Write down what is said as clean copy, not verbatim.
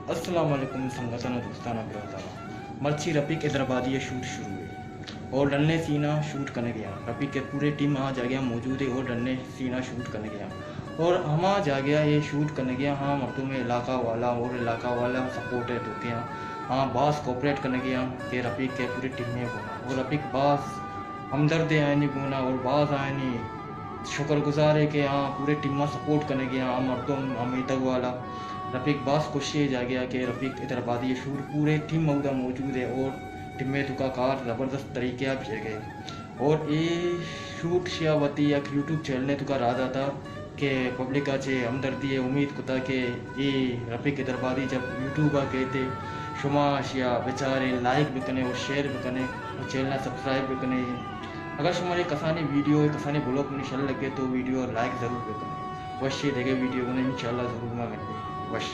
अस्सलाम वालेकुम संगतन दोस्ताना बिरदारा मर्ची रफ़ीक हैदराबादी शूट शुरू है और रन्ने सीना शूट करने गया। रफ़ीक के पूरे टीम वहाँ जा गया मौजूद है और रन्ने सीना शूट करने गया और हम जा गया ये शूट करने गया। हाँ मर्दों में इलाका वाला सपोर्टेड होते हैं। हाँ बास कोऑपरेट करने गया कि रफ़ीक के पूरी टीम में बोना और रफ़ीक बास हमदर्द आए नहीं बोना और बास आए नहीं शुक्रगुजार है कि हाँ पूरे टीम में सपोर्ट करने गया। हाँ मर्दों अमित वाला रफ़ीक बास कोशिश जा गया कि रफ़ीक हैदराबादी शूट पूरे टीम मौजूद है और टीम में तुका कार ज़बरदस्त तरीके आप गए और ये शूट शियावती या यूट्यूब चैनल ने तुका रहा था कि पब्लिक चे हमदर्दी है उम्मीद कुता कि ये रफ़ीक हैदराबादी जब यूट्यूब कहते शुमा शिया बेचारे लाइक भी कने और शेयर भी कने और चैनल सब्सक्राइब भी कने। अगर शुमारे कसानी वीडियो कसानी ब्लॉग में निशान लगे तो वीडियो लाइक ज़रूर भी करें। वश देखे वीडियो को इंशाल्लाह ज़रूर मांगे वश।